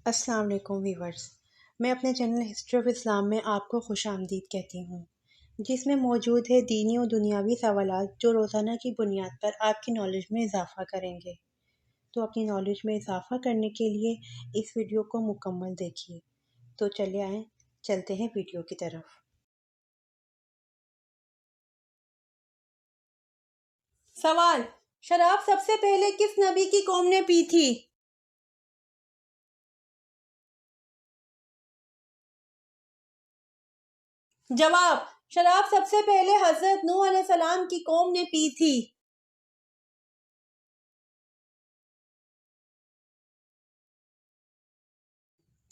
السلام علیکم ویورز، میں اپنے چینل ہسٹری آف اسلام میں آپ کو خوش آمدید کہتی ہوں، جس میں موجود ہے دینی و دنیاوی سوالات جو روزانہ کی بنیاد پر آپ کی نالج میں اضافہ کریں گے۔ تو اپنی نالج میں اضافہ کرنے کے لیے اس ویڈیو کو مکمل دیکھیے۔ تو چلے آئیں، چلتے ہیں ویڈیو کی طرف۔ سوال: شراب سب سے پہلے کس نبی کی قوم نے پی تھی؟ جواب: شراب سب سے پہلے حضرت نوح علیہ السلام کی قوم نے پی تھی۔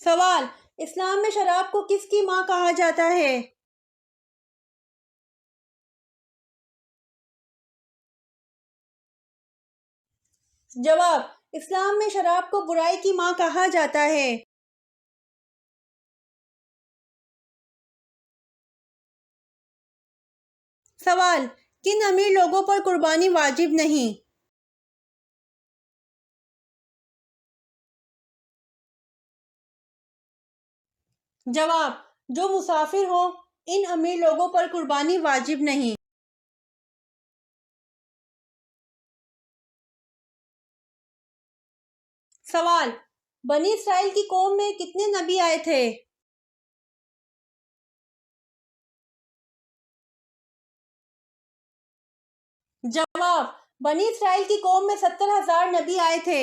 سوال: اسلام میں شراب کو کس کی ماں کہا جاتا ہے؟ جواب: اسلام میں شراب کو برائی کی ماں کہا جاتا ہے۔ سوال: کن امیر لوگوں پر قربانی واجب نہیں؟ جواب: جو مسافر ہوں، ان امیر لوگوں پر قربانی واجب نہیں۔ سوال: بنی اسرائیل کی قوم میں کتنے نبی آئے تھے؟ جواب: بنی اسرائیل کی قوم میں 70,000 نبی آئے تھے۔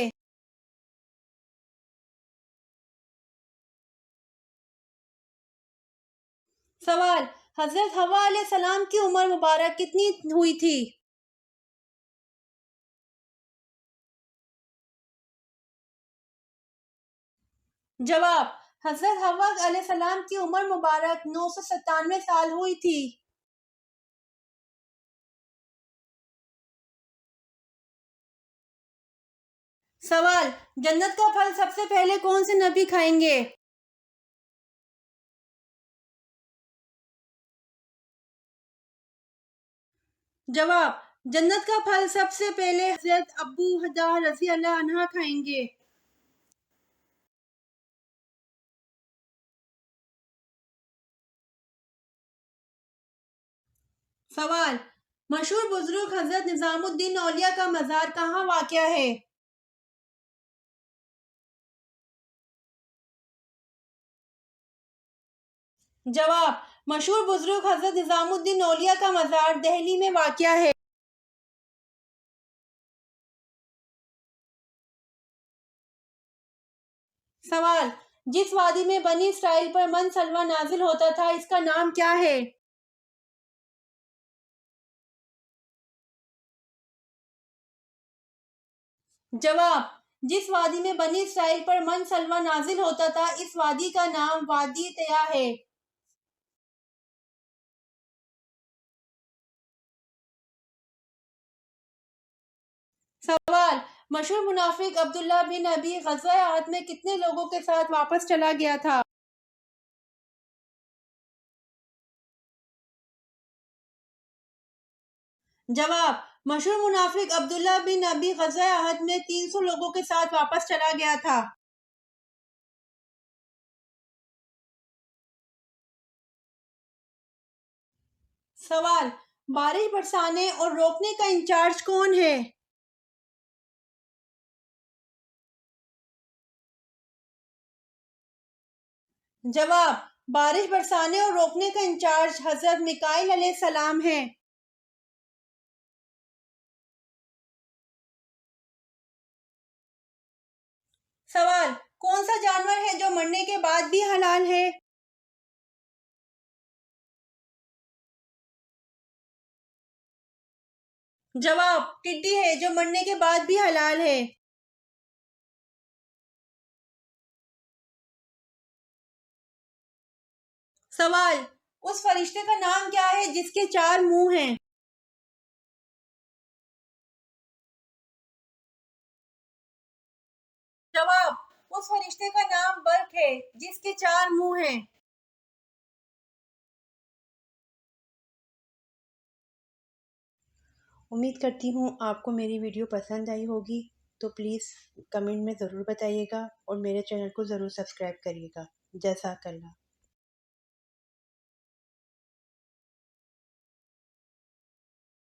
سوال: حضرت حوا علیہ السلام کی عمر مبارک کتنی ہوئی تھی؟ جواب: حضرت حوا علیہ السلام کی عمر مبارک 997 سال ہوئی تھی۔ سوال: جنت کا پھل سب سے پہلے کون سے نبی کھائیں گے؟ جواب: جنت کا پھل سب سے پہلے حضرت ابو حدہ رضی اللہ عنہ کھائیں گے۔ سوال: مشہور بزرگ حضرت نظام الدین اولیاء کا مزار کہاں واقع ہے؟ جواب: مشہور بزرگ حضرت نظام الدین اولیاء کا مزار دہلی میں واقع ہے۔ سوال: جس وادی میں بنی اسرائیل پر من سلوہ نازل ہوتا تھا، اس کا نام کیا ہے؟ جواب: جس وادی میں بنی اسرائیل پر من سلوہ نازل ہوتا تھا، اس وادی کا نام وادی طیٰ ہے۔ سوال: مشہور منافق عبداللہ بن ابی غزوہ احد میں کتنے لوگوں کے ساتھ واپس چلا گیا تھا؟ جواب: مشہور منافق عبداللہ بن ابی غزوہ احد میں 300 لوگوں کے ساتھ واپس چلا گیا تھا۔ سوال: بارش برسانے اور روکنے کا انچارج کون ہے؟ جواب: بارش برسانے اور روکنے کا انچارج حضرت میکائیل علیہ السلام ہے۔ سوال: کون سا جانور ہے جو مرنے کے بعد بھی حلال ہے؟ جواب: ٹڈی ہے جو مرنے کے بعد بھی حلال ہے۔ سوال: اس فرشتے کا نام کیا ہے جس کے 4 منہ ہیں؟ جواب: اس فرشتے کا نام برق ہے جس کے 4 منہ ہیں۔ امید کرتی ہوں آپ کو میری ویڈیو پسند آئی ہوگی۔ تو پلیز کمنٹ میں ضرور بتائیے گا اور میرے چینل کو ضرور سبسکرائب کریے گا۔ جزاک اللہ۔